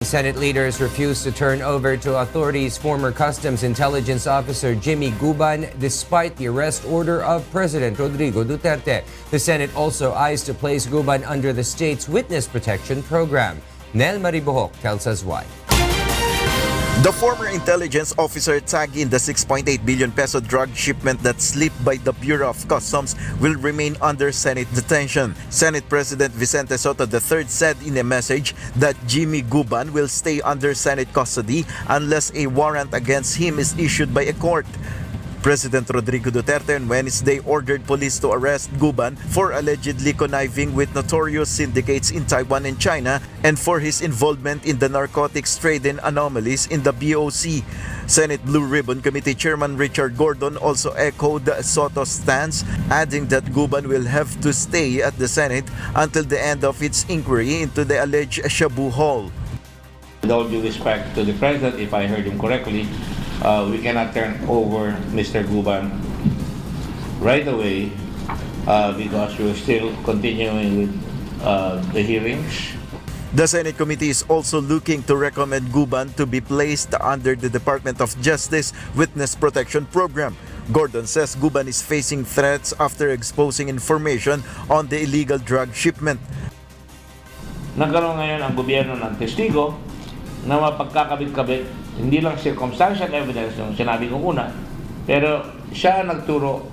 Senate leaders refused to turn over to authorities former Customs Intelligence Officer Jimmy Guban despite the arrest order of President Rodrigo Duterte. The Senate also eyes to place Guban under the state's witness protection program. Nel Maribohok tells us why. The former intelligence officer tagged in the 6.8 billion peso drug shipment that slipped by the Bureau of Customs will remain under Senate detention. Senate President Vicente Sotto III said in a message that Jimmy Guban will stay under Senate custody unless a warrant against him is issued by a court. President Rodrigo Duterte on Wednesday ordered police to arrest Guban for allegedly conniving with notorious syndicates in Taiwan and China and for his involvement in the narcotics trade and anomalies in the BOC. Senate Blue Ribbon Committee Chairman Richard Gordon also echoed Sotto's stance, adding that Guban will have to stay at the Senate until the end of its inquiry into the alleged shabu haul. With all due respect to the President, if I heard him correctly, we cannot turn over Mr. Guban right away because we're still continuing with the hearings. The Senate committee is also looking to recommend Guban to be placed under the Department of Justice Witness Protection Program. Gordon says Guban is facing threats after exposing information on the illegal drug shipment. Nagkaroon ngayon ang gobyerno ng testigo na mapagkakabit-kabit, hindi lang circumstantial evidence yung sinabi ko una, pero siya nagturo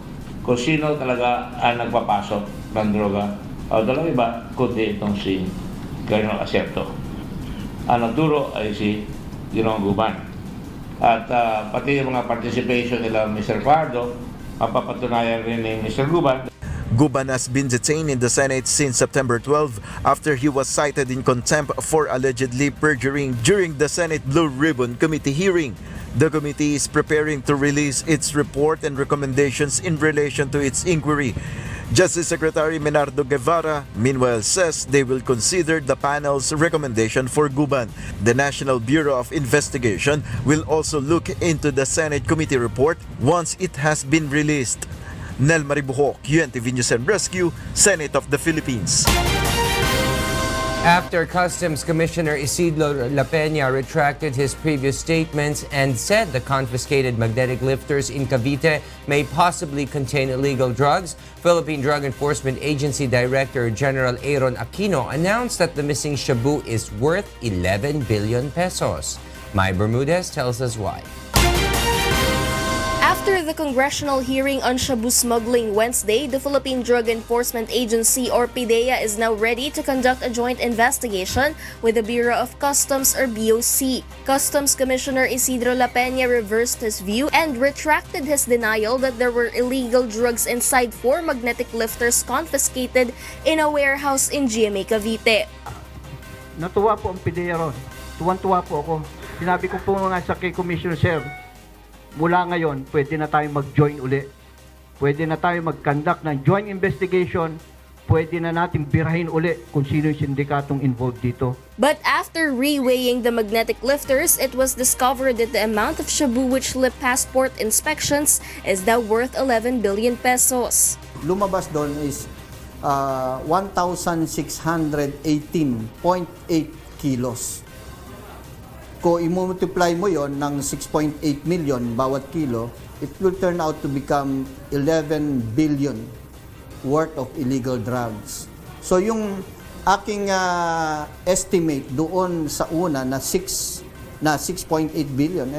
kung sino talaga ang nagpapasok ng droga o dalang iba, kundi itong si Colonel Castro. Ang nagturo ay si Ginoong Guban. At pati yung mga participation nila Mr. Pardo, mapapatunayan rin ni Mr. Guban. Guban has been detained in the Senate since September 12 after he was cited in contempt for allegedly perjuring during the Senate Blue Ribbon Committee hearing. The committee is preparing to release its report and recommendations in relation to its inquiry. Justice Secretary Menardo Guevara, meanwhile, says they will consider the panel's recommendation for Guban. The National Bureau of Investigation will also look into the Senate committee report once it has been released. Nel Maribohok, UNTV News and Rescue, Senate of the Philippines. After Customs Commissioner Isidro La Peña retracted his previous statements and said the confiscated magnetic lifters in Cavite may possibly contain illegal drugs, Philippine Drug Enforcement Agency Director General Aaron Aquino announced that the missing shabu is worth 11 billion pesos. Mai Bermudez tells us why. After the congressional hearing on shabu smuggling Wednesday, the Philippine Drug Enforcement Agency or PDEA is now ready to conduct a joint investigation with the Bureau of Customs or BOC. Customs Commissioner Isidro La Peña reversed his view and retracted his denial that there were illegal drugs inside 4 magnetic lifters confiscated in a warehouse in GMA Cavite. Natuwa po ang PDEA ron. Tuwan-tuwa po ako. Sinabi ko po nga sa kay Commissioner Sir, mula ngayon, pwede na tayo mag-join uli. Pwede na tayo mag-conduct ng joint investigation. Pwede na natin birahin uli kung sino yung sindikatong involved dito. But after reweighing the magnetic lifters, it was discovered that the amount of shabu which slipped passport inspections is now worth 11 billion pesos. Lumabas doon is 1,618.8 kilos. Kung i-multiply mo yon ng 6.8 million bawat kilo, it will turn out to become 11 billion worth of illegal drugs. So yung aking estimate doon sa una na 6.8 billion,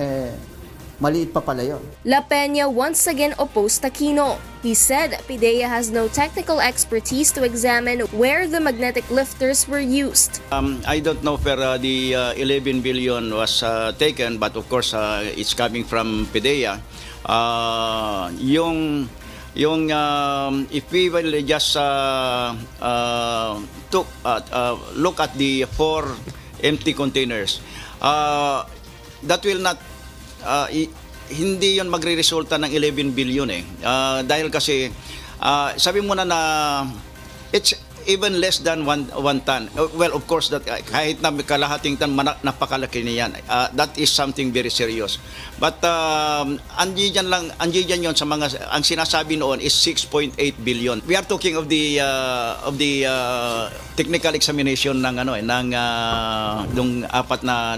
maliit pa pala yun. La Peña once again opposed Aquino. He said PDEA has no technical expertise to examine where the magnetic lifters were used. I don't know where the 11 billion was taken, but of course it's coming from PDEA. If we will just look at the 4 empty containers, that will not hindi yon magre-resulta ng 11 billion dahil kasi sabi mo na even less than one ton. Well, of course, that kahit na kalahating ton, napakalaki niyan. That is something very serious. But andiyan yon sa mga, ang sinasabi noon is 6.8 billion. We are talking of the technical examination ng nung apat na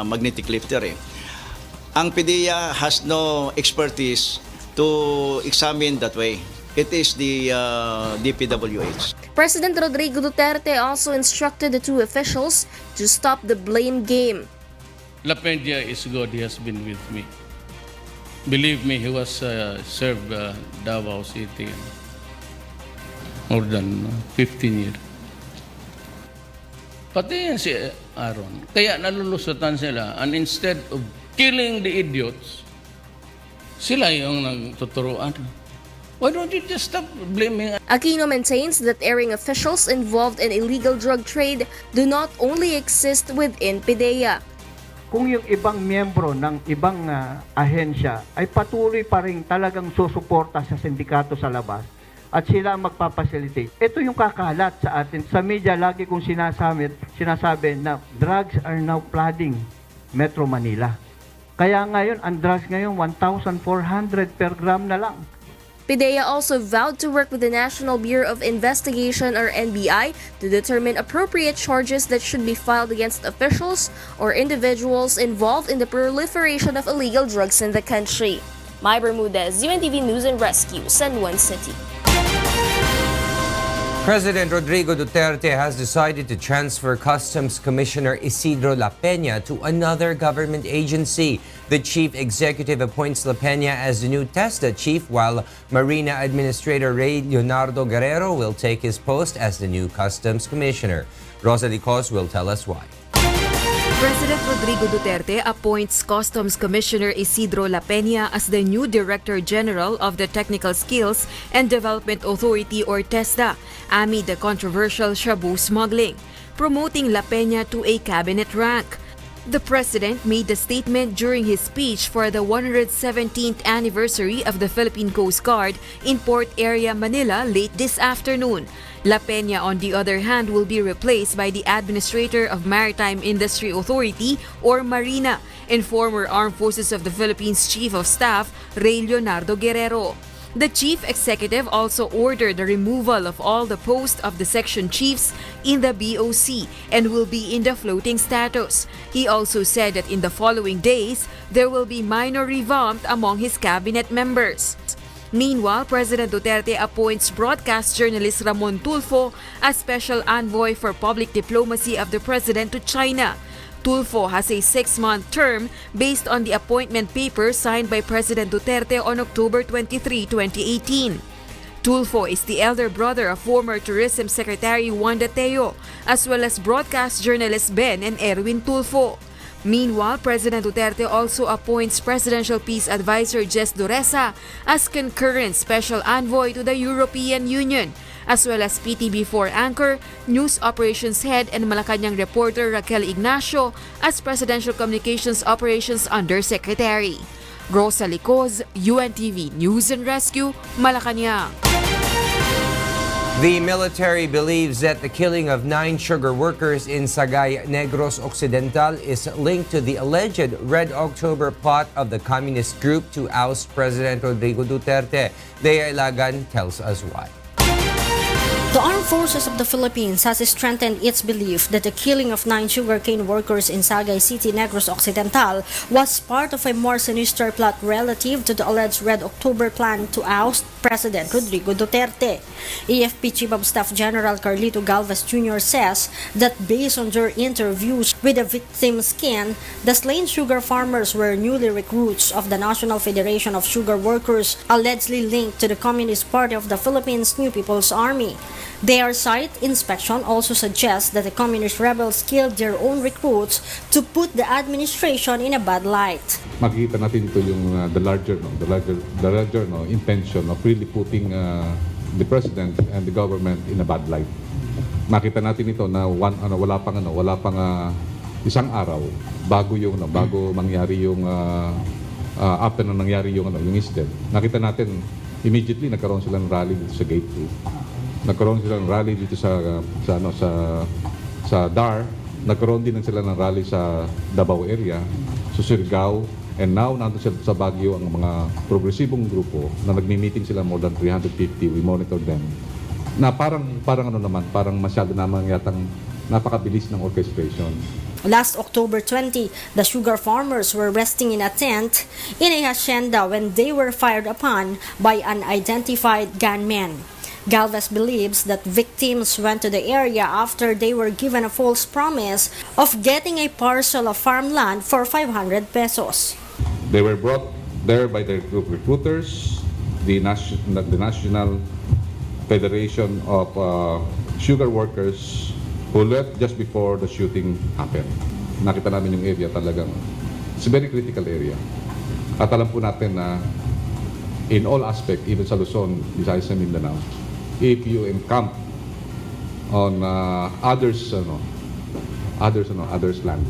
magnetic lifter eh. Ang PDEA has no expertise to examine that way. It is the DPWH. President Rodrigo Duterte also instructed the two officials to stop the blame game. La Peña is good. He has been with me. Believe me, he was served Davao City more than 15 years. Pati yan si Aaron. Kaya nalulusutan sila. And instead of killing the idiots, sila yung nagtuturuan. Why don't you just stop blaming? Aquino maintains that erring officials involved in illegal drug trade do not only exist within PDEA. Kung yung ibang miyembro ng ibang ahensya ay patuloy pa rin talagang susuporta sa sindikato sa labas at sila magpapacilitate. Ito yung kakalat sa atin. Sa media, lagi kong sinasabi na drugs are now flooding Metro Manila. Kaya ngayon, ang drugs ngayon, 1,400 per gram na lang. PDEA also vowed to work with the National Bureau of Investigation or NBI to determine appropriate charges that should be filed against officials or individuals involved in the proliferation of illegal drugs in the country. Mai Bermudez, UNTV News and Rescue, San Juan City. President Rodrigo Duterte has decided to transfer Customs Commissioner Isidro La Peña to another government agency. The chief executive appoints La Peña as the new TESDA chief, while Marina Administrator Leonardo Guerrero will take his post as the new Customs Commissioner. Rosalie Cos will tell us why. President Rodrigo Duterte appoints Customs Commissioner Isidro La Peña as the new Director General of the Technical Skills and Development Authority or TESDA amid the controversial shabu smuggling, promoting La Peña to a cabinet rank. The President made the statement during his speech for the 117th anniversary of the Philippine Coast Guard in Port Area, Manila late this afternoon. La Peña, on the other hand, will be replaced by the Administrator of Maritime Industry Authority or Marina and former Armed Forces of the Philippines Chief of Staff Leonardo Guerrero. The chief executive also ordered the removal of all the posts of the section chiefs in the BOC and will be in the floating status. He also said that in the following days, there will be minor revamp among his cabinet members. Meanwhile, President Duterte appoints broadcast journalist Ramon Tulfo as Special Envoy for Public Diplomacy of the President to China. Tulfo has a 6-month term based on the appointment paper signed by President Duterte on October 23, 2018. Tulfo is the elder brother of former Tourism Secretary Thio, as well as broadcast journalists Ben and Erwin Tulfo. Meanwhile, President Duterte also appoints Presidential Peace Advisor Jess Dureza as concurrent Special Envoy to the European Union, as well as PTB4 anchor, News Operations Head and Malacanang reporter Raquel Ignacio as Presidential Communications Operations Undersecretary. Rosalie Cos, UNTV News and Rescue, Malacanang. The military believes that the killing of 9 sugar workers in Sagay, Negros Occidental is linked to the alleged Red October plot of the communist group to oust President Rodrigo Duterte. Dea Ilagan tells us why. The Armed Forces of the Philippines has strengthened its belief that the killing of 9 sugarcane workers in Sagay City, Negros Occidental was part of a more sinister plot relative to the alleged Red October plan to oust President Rodrigo Duterte. AFP Chief of Staff General Carlito Galvez Jr. says that based on their interviews with the victim's kin, the slain sugar farmers were newly recruits of the National Federation of Sugar Workers, allegedly linked to the Communist Party of the Philippines New People's Army. Their site inspection also suggests that the communist rebels killed their own recruits to put the administration in a bad light. Makikita natin ito yung the larger intention of really putting the president and the government in a bad light. Makita natin ito na wala pang isang araw bago mangyari yung after na nangyari yung incident. Nakita natin immediately nagkaroon sila ng rally dito sa Gate 2. nagkaroon sila ng rally dito sa DAR, nagkaroon din sila ng rally sa Davao area, sa Surigao, and now nandun sila sa Baguio ang mga progresibong grupo na nagmi-meeting sila more than 350. We monitor them. Na parang masyado namang yatang napakabilis ng orchestration. Last October 20, the sugar farmers were resting in a tent in a hacienda when they were fired upon by unidentified gunmen. Galvez believes that victims went to the area after they were given a false promise of getting a parcel of farmland for 500 pesos. They were brought there by their group recruiters, the National Federation of Sugar Workers, who left just before the shooting happened. Nakita namin yung area talagang, it's a very critical area. At alam po natin na in all aspect, even sa Luzon, Visayas and Mindanao, if you encamp on others' land,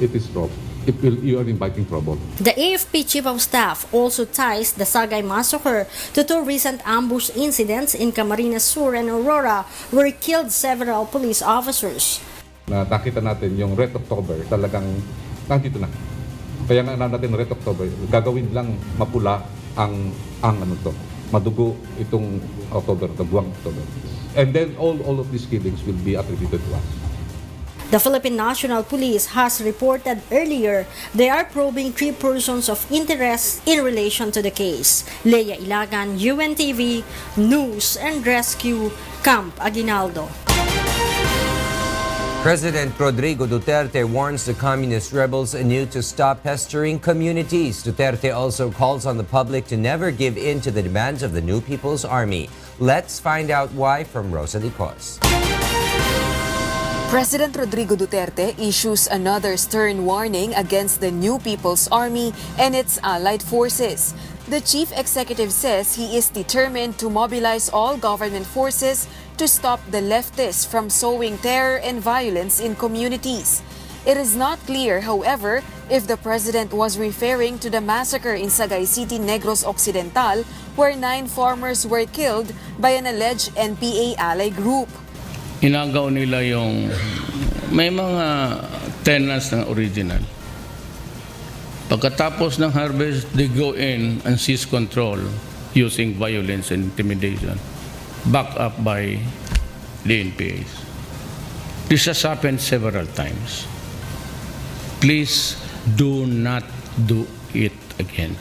it is wrong. You are inviting trouble. The AFP Chief of Staff also ties the Sagay Massacre to two recent ambush incidents in Camarines Sur and Aurora where he killed several police officers. Nakita natin yung Red October talagang nandito na. Kaya nga natin Red October, gagawin lang mapula ang madugo itong October, buwang October. And then all of these killings will be attributed to us. The Philippine National Police has reported earlier they are probing 3 persons of interest in relation to the case. Leia Ilagan, UNTV, News and Rescue, Camp Aguinaldo. President Rodrigo Duterte warns the communist rebels anew to stop pestering communities. Duterte also calls on the public to never give in to the demands of the New People's Army. Let's find out why from Rosalie Cos. President Rodrigo Duterte issues another stern warning against the New People's Army and its allied forces. The chief executive says he is determined to mobilize all government forces to stop the leftists from sowing terror and violence in communities. It is not clear, however, if the president was referring to the massacre in Sagay City, Negros Occidental, where 9 farmers were killed by an alleged NPA ally group. Inagaw nila yung may mga tenants ng original. Pagkatapos ng harvest, they go in and seize control using violence and intimidation, backed up by the NPAs. This has happened several times. Please do not do it again.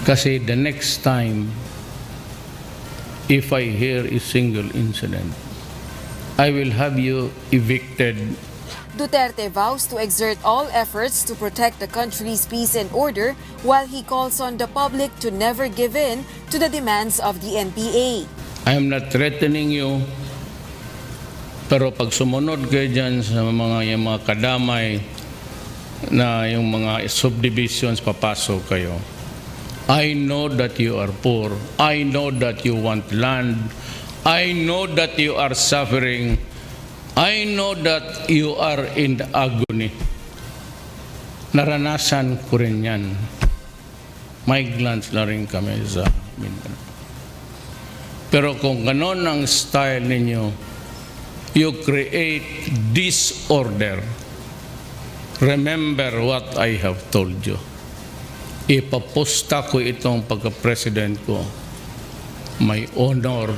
Kasi the next time, if I hear a single incident, I will have you evicted. Duterte vows to exert all efforts to protect the country's peace and order while he calls on the public to never give in to the demands of the NPA. I am not threatening you, pero pag sumunod kayo dyan sa yung mga kadamay na yung mga subdivisions, papasok kayo. I know that you are poor. I know that you want land. I know that you are suffering. I know that you are in agony. Naranasan ko rin yan. Migrants na rin kami sa Mindanao. Pero kung ganon ang style ninyo, you create disorder. Remember what I have told you. Ipaposta ko itong pagka-president ko, my honor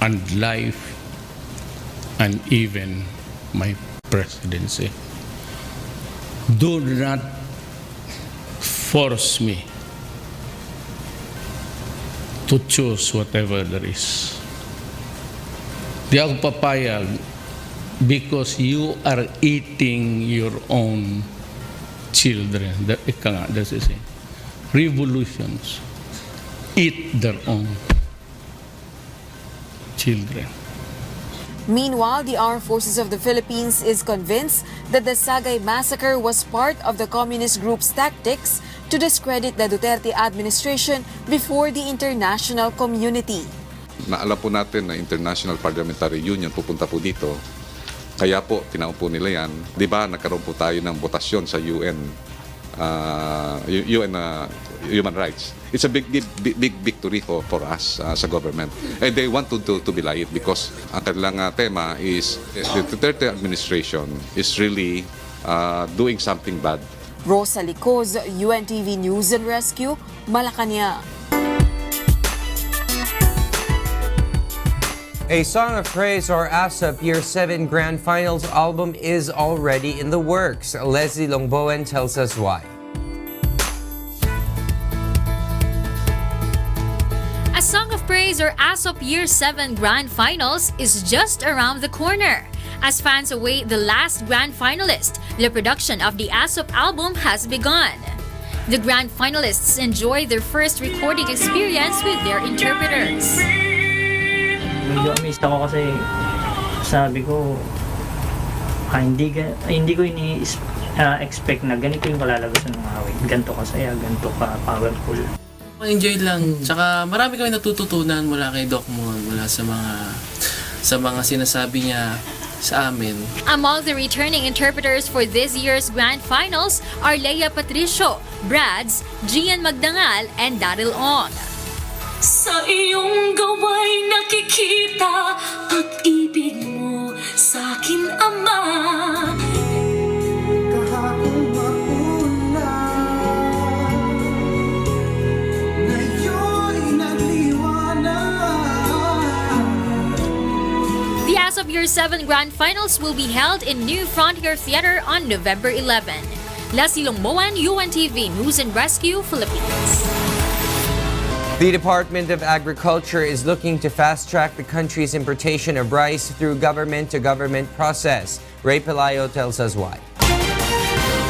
and life and even my presidency. Do not force me to choose whatever there is. Di ako papayag because you are eating your own children. That's the same. Revolutions eat their own children. Meanwhile, the Armed Forces of the Philippines is convinced that the Sagay Massacre was part of the communist group's tactics to discredit the Duterte administration before the international community. Naalam po natin na International Parliamentary Union pupunta po dito. Kaya po, tinawag po nila yan. Di ba, nagkaroon po tayo ng botasyon sa UN UN human rights. It's a big victory for us sa government. And they want to belay it because ang kanilang tema is the Duterte administration is really doing something bad. Rosa Licoz, UNTV News and Rescue, Malacanang. A Song of Praise or ASAP Year 7 Grand Finals album is already in the works. Leslie Longboen tells us why. A Song of Praise or ASAP Year 7 Grand Finals is just around the corner. As fans await the last grand finalist, the production of the ASAP album has begun. The grand finalists enjoy their first recording experience with their interpreters. Medyo amazed ako kasi sabi ko hindi ko ini-expect na ganito yung kalalabasan ng awit. Ganito kasaya, ganito ka powerful. Enjoy lang. Tsaka marami kami natututunan mula kay Doc Mon, mula sa mga sinasabi niya sa amin. Among the returning interpreters for this year's grand finals are Leia Patricio, Brads, Gian Magdangal, and Daryl Ong. Sa iyong gawa'y nakikita pag-ibig mo sa akin, Ama. Kahapon mapuna, ngayon'y nagliwanag. The ASAP Year 7 Grand Finals will be held in New Frontier Theater on November 11. Leslie Longboen, UNTV News and Rescue, Philippines. The Department of Agriculture is looking to fast-track the country's importation of rice through government-to-government process. Ray Pelayo tells us why.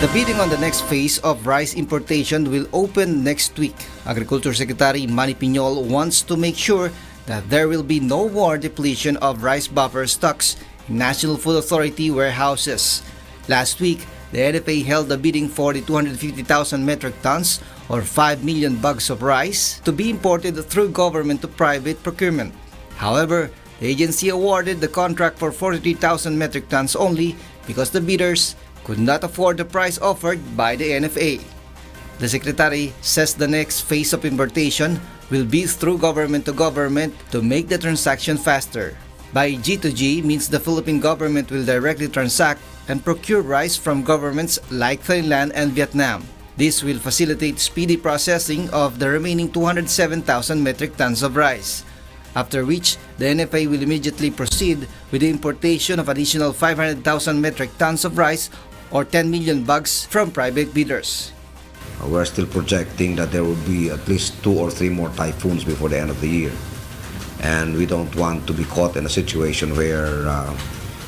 The bidding on the next phase of rice importation will open next week. Agriculture Secretary Manny Piñol wants to make sure that there will be no more depletion of rice buffer stocks in National Food Authority warehouses. Last week, the NFA held a bidding for the 250,000 metric tons or 5 million bags of rice to be imported through government to private procurement. However, the agency awarded the contract for 43,000 metric tons only because the bidders could not afford the price offered by the NFA. The Secretary says the next phase of importation will be through government to government to make the transaction faster. By G2G means the Philippine government will directly transact and procure rice from governments like Thailand and Vietnam. This will facilitate speedy processing of the remaining 207,000 metric tons of rice, after which the NFA will immediately proceed with the importation of additional 500,000 metric tons of rice or 10 million bags from private bidders. We're still projecting that there will be at least 2 or 3 more typhoons before the end of the year. And we don't want to be caught in a situation where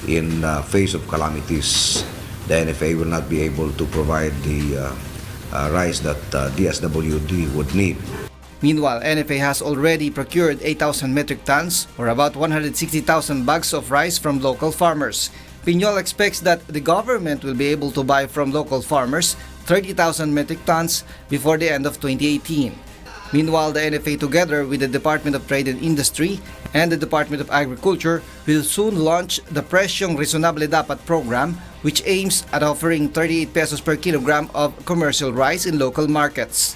in the face of calamities, the NFA will not be able to provide the rice that DSWD would need. Meanwhile, NFA has already procured 8,000 metric tons or about 160,000 bags of rice from local farmers. Piñol expects that the government will be able to buy from local farmers 30,000 metric tons before the end of 2018. Meanwhile, the NFA together with the Department of Trade and Industry and the Department of Agriculture will soon launch the Presyong Resonable Dapat program, which aims at offering 38 pesos per kilogram of commercial rice in local markets.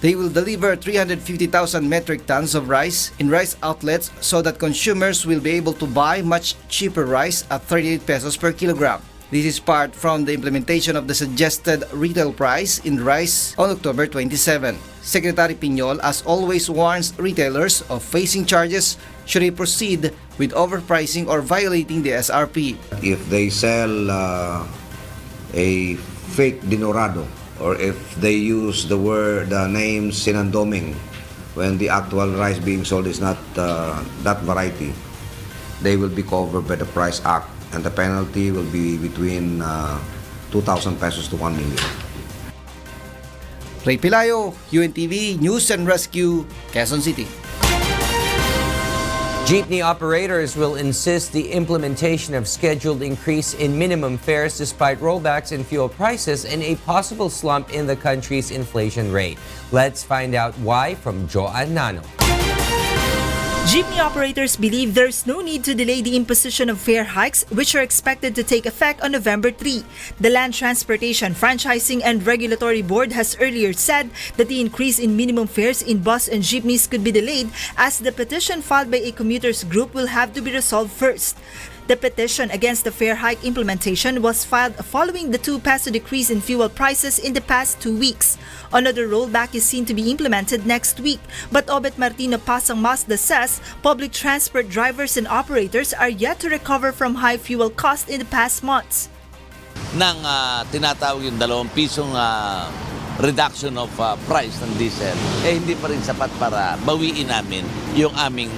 They will deliver 350,000 metric tons of rice in rice outlets so that consumers will be able to buy much cheaper rice at 38 pesos per kilogram. This is part from the implementation of the suggested retail price in rice on October 27. Secretary Piñol, as always, warns retailers of facing charges should they proceed with overpricing or violating the SRP. If they sell a fake dinorado, or if they use the name sinandoming when the actual rice being sold is not that variety, they will be covered by the Price Act, and the penalty will be between 2,000 pesos to 1 million. Ray Pelayo, UNTV News and Rescue, Quezon City. Jeepney operators will insist the implementation of scheduled increase in minimum fares despite rollbacks in fuel prices and a possible slump in the country's inflation rate. Let's find out why from Joanne Nano. Jeepney operators believe there's no need to delay the imposition of fare hikes, which are expected to take effect on November 3. The Land Transportation, Franchising and Regulatory Board has earlier said that the increase in minimum fares in bus and jeepneys could be delayed as the petition filed by a commuters group will have to be resolved first. The petition against the fare hike implementation was filed following the 2 peso decrease in fuel prices in the past 2 weeks. Another rollback is seen to be implemented next week, but Obet Martino Pasang Mazda says public transport drivers and operators are yet to recover from high fuel costs in the past months. Nang tinatawag yung 2 pisong reduction of price ng diesel, hindi pa rin sapat para bawiin namin yung aming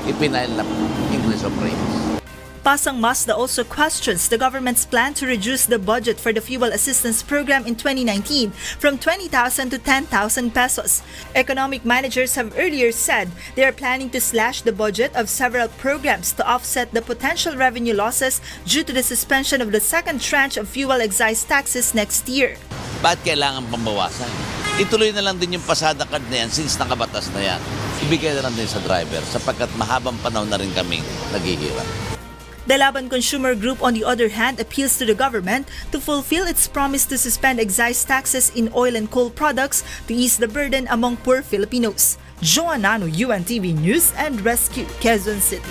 ipinail na increase of rates. Pasang Mazda also questions the government's plan to reduce the budget for the fuel assistance program in 2019 from 20,000 to 10,000 pesos. Economic managers have earlier said they are planning to slash the budget of several programs to offset the potential revenue losses due to the suspension of the second tranche of fuel excise taxes next year. Bakit kailangan pambawasan? Ituloy na lang din yung pasada card na yan since nakabatas na yan. Ibigay na lang din sa driver sapagkat mahabang panahon na rin kaming naghihirap. The Laban Consumer Group, on the other hand, appeals to the government to fulfill its promise to suspend excise taxes in oil and coal products to ease the burden among poor Filipinos. Joanano, UNTV News and Rescue, Quezon City.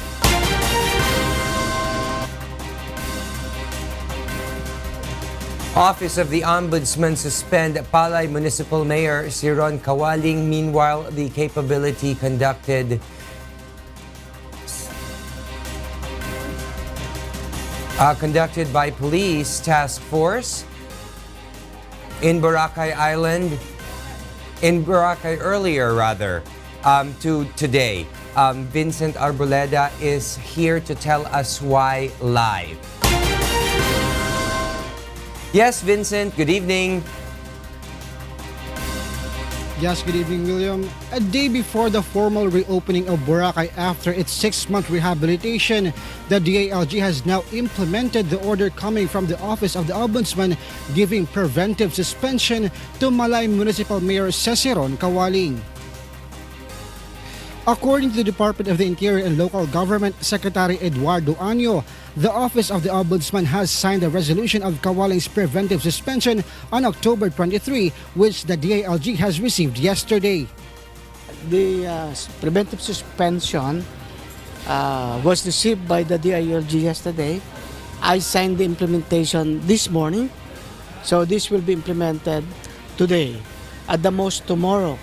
Office of the Ombudsman suspend Palay Municipal Mayor Siron Kawaling. Meanwhile, the capability conducted by police task force in Boracay Island, to today. Vincent Arboleda is here to tell us why live. Yes, Vincent, good evening. Yes, good evening, William. A day before the formal reopening of Boracay after its 6-month rehabilitation, the DILG has now implemented the order coming from the Office of the Ombudsman giving preventive suspension to Malay Municipal Mayor Siron Kawaling. According to the Department of the Interior and Local Government Secretary Eduardo Año, the Office of the Ombudsman has signed a resolution of Kawaling's preventive suspension on October 23, which the DILG has received yesterday. The preventive suspension was received by the DILG yesterday. I signed the implementation this morning, so this will be implemented today. At the most tomorrow,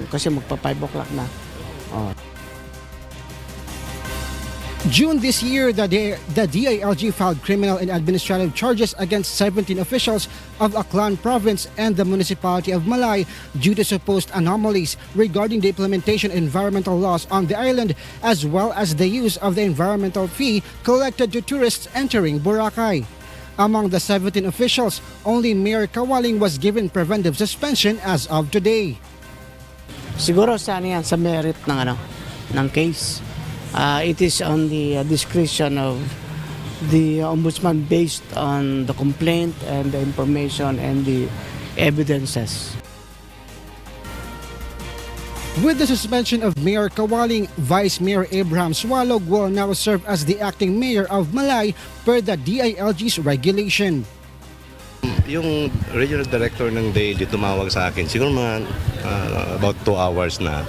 kasi magpa 5 o'clock na. June this year, the DILG filed criminal and administrative charges against 17 officials of Aklan Province and the Municipality of Malay due to supposed anomalies regarding the implementation of environmental laws on the island, as well as the use of the environmental fee collected to tourists entering Boracay. Among the 17 officials, only Mayor Kawaling was given preventive suspension as of today. Siguro sa merit ng case. It is on the discretion of the Ombudsman based on the complaint and the information and the evidences. With the suspension of Mayor Kawaling, Vice Mayor Abraham Swalog will now serve as the acting mayor of Malay per the DILG's regulation. Yung regional director ng DILG tumawag sa akin, siguro mga about 2 hours na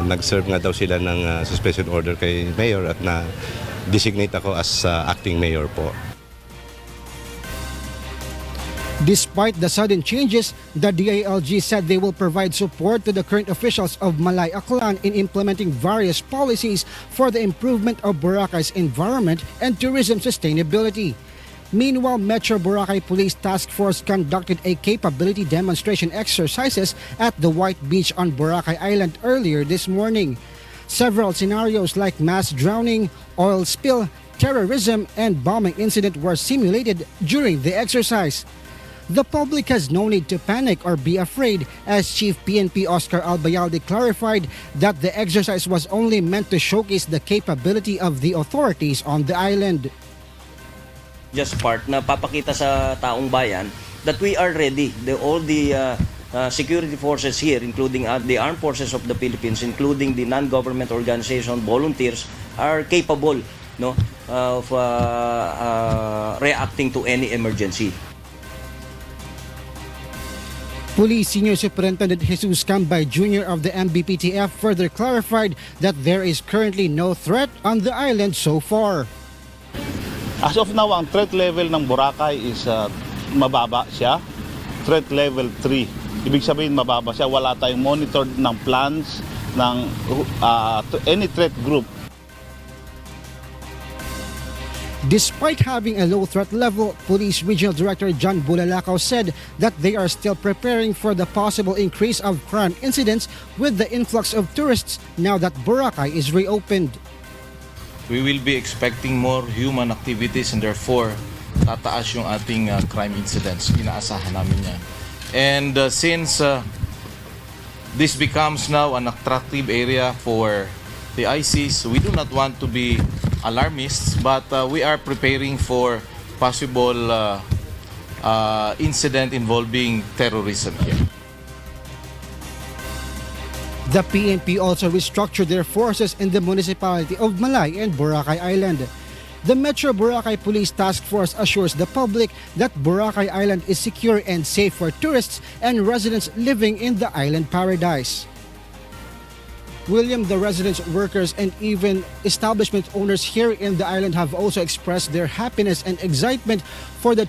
nag-serve nga daw sila ng suspension order kay mayor at na-designate ako as acting mayor po. Despite the sudden changes, the DILG said they will provide support to the current officials of Malay Aklan in implementing various policies for the improvement of Boracay's environment and tourism sustainability. Meanwhile, Metro Boracay Police Task Force conducted a capability demonstration exercises at the White Beach on Boracay Island earlier this morning. Several scenarios like mass drowning, oil spill, terrorism, and bombing incident were simulated during the exercise. The public has no need to panic or be afraid, as Chief PNP Oscar Albayalde clarified that the exercise was only meant to showcase the capability of the authorities on the island. Just part na papakita sa taong bayan that we are ready. All the security forces here, including the armed forces of the Philippines, including the non-government organization volunteers, are capable, no, of reacting to any emergency. Police Senior Superintendent Jesus Cambay Jr. of the MBPTF further clarified that there is currently no threat on the island so far. As of now, ang threat level ng Boracay is mababa siya. Threat level 3. Ibig sabihin mababa siya. Wala tayong monitored ng plans ng any threat group. Despite having a low threat level, Police Regional Director John Bulalakaw said that they are still preparing for the possible increase of crime incidents with the influx of tourists now that Boracay is reopened. We will be expecting more human activities and therefore tataas yung ating crime incidents. Inaasahan namin yan. And since this becomes now an attractive area for the ISIS, we do not want to be alarmists, but we are preparing for possible incident involving terrorism here. The PNP also restructured their forces in the municipality of Malay and Boracay Island. The Metro Boracay Police Task Force assures the public that Boracay Island is secure and safe for tourists and residents living in the island paradise. William, the residents, workers, and even establishment owners here in the island have also expressed their happiness and excitement for the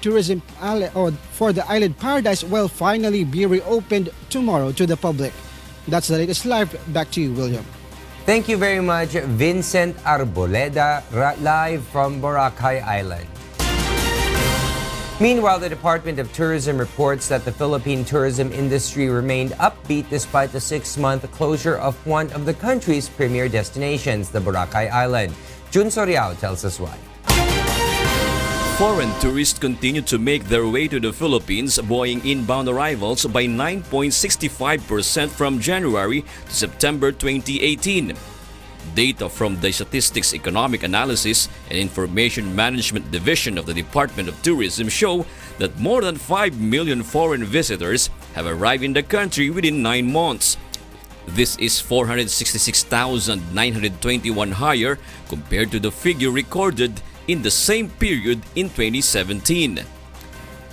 island paradise will finally be reopened tomorrow to the public. That's the latest live. Back to you, William. Thank you very much, Vincent Arboleda, live from Boracay Island. Meanwhile, the Department of Tourism reports that the Philippine tourism industry remained upbeat despite the 6-month closure of one of the country's premier destinations, the Boracay Island. Jun Soriao tells us why. Foreign tourists continue to make their way to the Philippines, buoying inbound arrivals by 9.65% from January to September 2018. Data from the Statistics Economic Analysis and Information Management Division of the Department of Tourism show that more than 5 million foreign visitors have arrived in the country within 9 months. This is 466,921 higher compared to the figure recorded in the same period in 2017.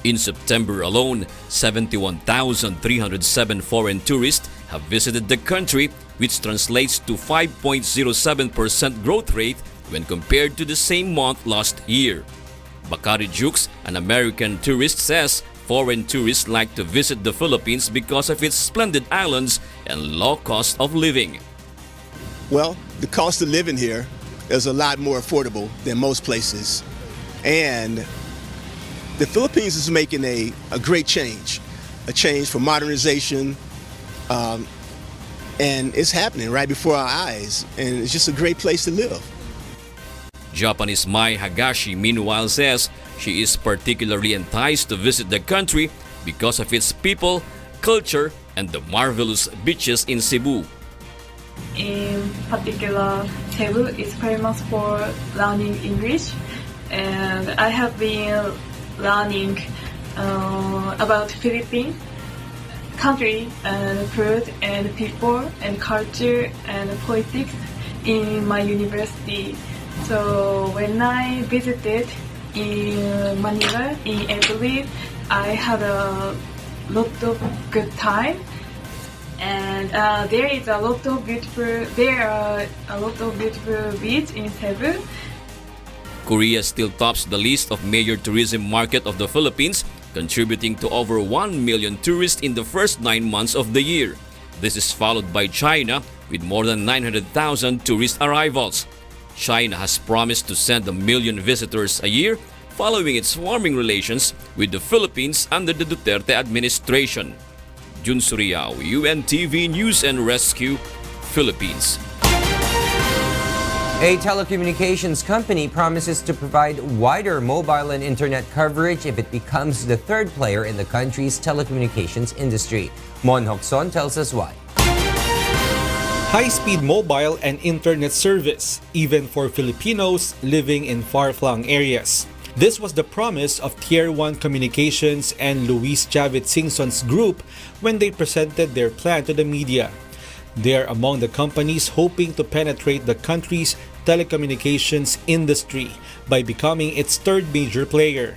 In September alone, 71,307 foreign tourists have visited the country, which translates to 5.07% growth rate when compared to the same month last year. Bakari Jukes, an American tourist, says foreign tourists like to visit the Philippines because of its splendid islands and low cost of living. Well, the cost of living here is a lot more affordable than most places. And the Philippines is making a great change, a change for modernization, and it's happening right before our eyes, and it's just a great place to live. Japanese Mai Hagashi, meanwhile, says she is particularly enticed to visit the country because of its people, culture, and the marvelous beaches in Cebu. In particular, Cebu is famous for learning English, and I have been learning about Philippines country and food and people and culture and politics in my university. So when I visited in Manila in April, I had a lot of good time. And there are a lot of beautiful beaches in Cebu. Korea still tops the list of major tourism market of the Philippines, contributing to over 1 million tourists in the first 9 months of the year. This is followed by China with more than 900,000 tourist arrivals. China has promised to send 1 million visitors a year following its warming relations with the Philippines under the Duterte administration. Jun Suriao, UNTV News and Rescue, Philippines. A telecommunications company promises to provide wider mobile and internet coverage if it becomes the third player in the country's telecommunications industry. Mon Hokson tells us why. High-speed mobile and internet service, even for Filipinos living in far-flung areas. This was the promise of Tier 1 Communications and Luis Chavit Singson's group when they presented their plan to the media. They are among the companies hoping to penetrate the country's telecommunications industry by becoming its third major player.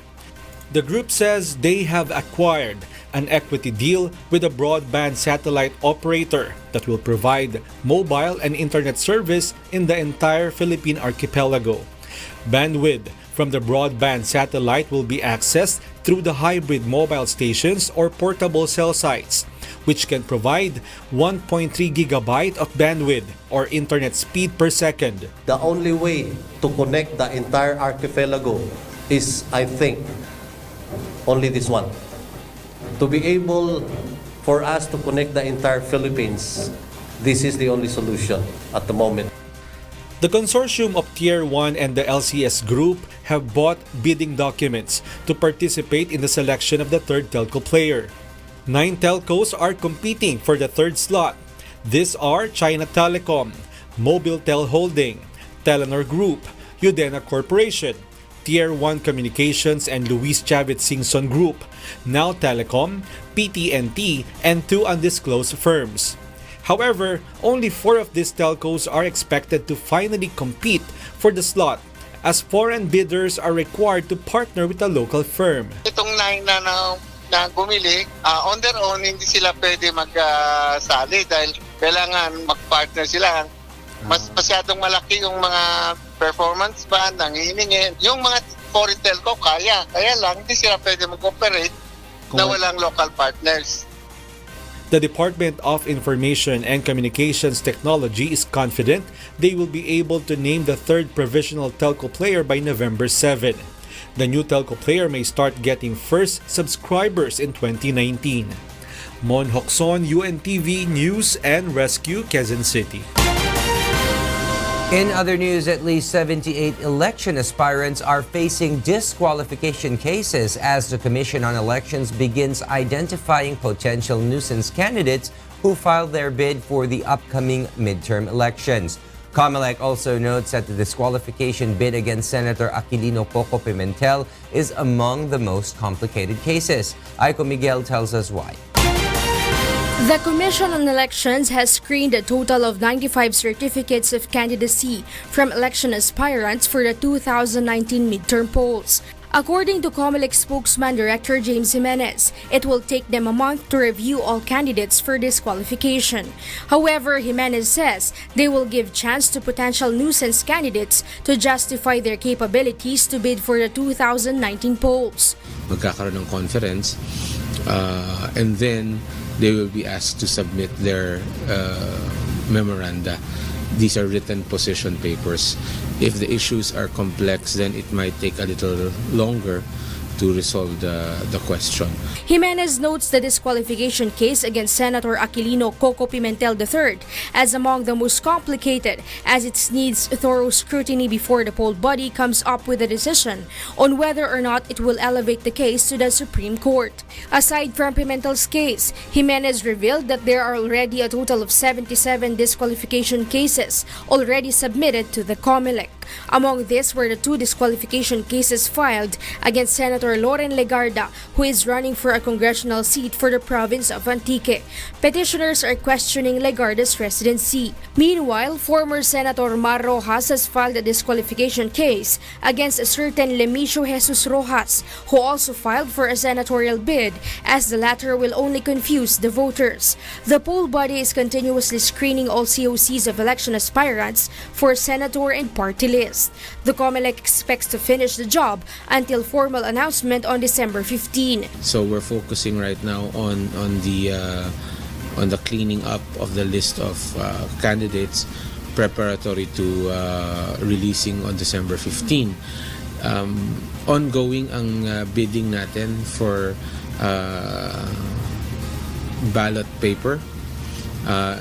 The group says they have acquired an equity deal with a broadband satellite operator that will provide mobile and internet service in the entire Philippine archipelago. Bandwidth from the broadband satellite will be accessed through the hybrid mobile stations or portable cell sites, which can provide 1.3 gigabyte of bandwidth or internet speed per second. The only way to connect the entire archipelago is, I think, only this one. To be able for us to connect the entire Philippines, this is the only solution at the moment. The consortium of Tier 1 and the LCS Group have bought bidding documents to participate in the selection of the third telco player. 9 telcos are competing for the third slot. These are China Telecom, Mobiltel Holding, Telenor Group, Udena Corporation, Tier 1 Communications and Luis Chavit Singson Group, Now Telecom, PTNT, and 2 undisclosed firms. However, only 4 of these telcos are expected to finally compete for the slot, as foreign bidders are required to partner with a local firm. Itong 9 na bumili, on their own, hindi sila pwede mag-sali dahil kailangan mag-partner sila. Mas masyadong malaki yung mga performance band, ang hihiningin. Yung mga foreign telco, kaya lang, hindi sila pwede mag-operate na walang local partners. The Department of Information and Communications Technology is confident they will be able to name the third provisional telco player by November 7. The new telco player may start getting first subscribers in 2019. Mon Hokson, UNTV News and Rescue, Quezon City. In other news, at least 78 election aspirants are facing disqualification cases as the Commission on Elections begins identifying potential nuisance candidates who filed their bid for the upcoming midterm elections. Comelec also notes that the disqualification bid against Senator Aquilino Coco Pimentel is among the most complicated cases. Aiko Miguel tells us why. The Commission on Elections has screened a total of 95 certificates of candidacy from election aspirants for the 2019 midterm polls. According to Comelec spokesman Director James Jimenez, it will take them a month to review all candidates for disqualification. However, Jimenez says they will give chance to potential nuisance candidates to justify their capabilities to bid for the 2019 polls. Magkakaroon ng conference and then they will be asked to submit their memoranda. These are written position papers. If the issues are complex, then it might take a little longer to resolve the question. Jimenez notes the disqualification case against Senator Aquilino Coco Pimentel III as among the most complicated, as it needs thorough scrutiny before the poll body comes up with a decision on whether or not it will elevate the case to the Supreme Court. Aside from Pimentel's case, Jimenez revealed that there are already a total of 77 disqualification cases already submitted to the Comelec. Among these were the 2 disqualification cases filed against Senator Loren Legarda, who is running for a congressional seat for the province of Antique. Petitioners are questioning Legarda's residency. Meanwhile, former Senator Mar Rojas has filed a disqualification case against a certain Lemicio Jesus Rojas, who also filed for a senatorial bid, as the latter will only confuse the voters. The poll body is continuously screening all COCs of election aspirants for senator and party list. The Comelec expects to finish the job until formal announcement on December 15. So we're focusing right now on the cleaning up of the list of candidates preparatory to releasing on December 15. Ongoing ang bidding natin for ballot paper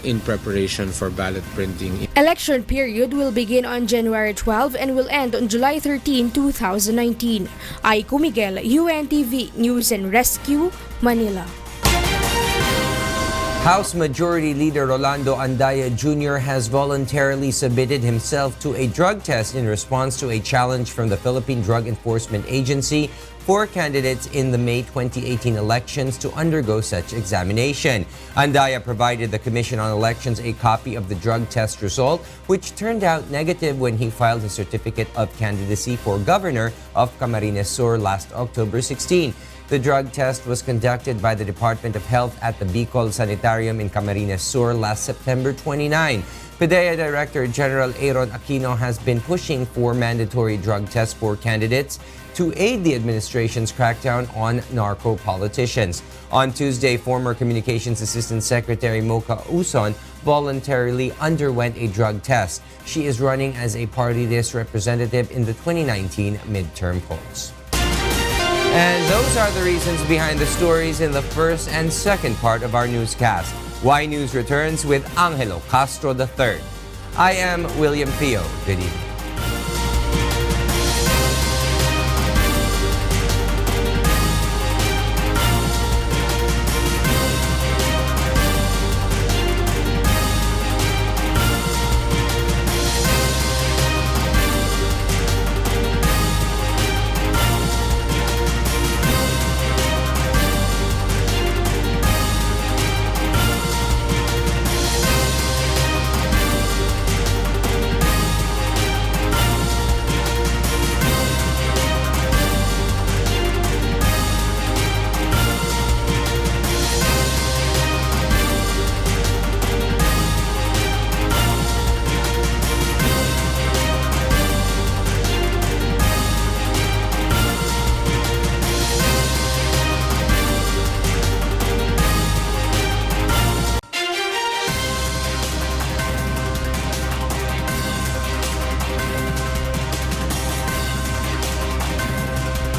in preparation for ballot printing. Election period will begin on January 12 and will end on July 13, 2019. Aiko Miguel, UNTV News and Rescue, Manila. House Majority Leader Rolando Andaya Jr. has voluntarily submitted himself to a drug test in response to a challenge from the Philippine Drug Enforcement Agency for candidates in the May 2018 elections to undergo such examination. Andaya provided the Commission on Elections a copy of the drug test result, which turned out negative when he filed his certificate of candidacy for governor of Camarines Sur last October 16. The drug test was conducted by the Department of Health at the Bicol Sanitarium in Camarines Sur last September 29. PDEA Director General Aaron Aquino has been pushing for mandatory drug tests for candidates to aid the administration's crackdown on narco politicians. On Tuesday, former Communications Assistant Secretary Mocha Uson voluntarily underwent a drug test. She is running as a party list representative in the 2019 midterm polls. And those are the reasons behind the stories in the first and second part of our newscast. Y News returns with Angelo Castro III. I am William Thio. Good evening.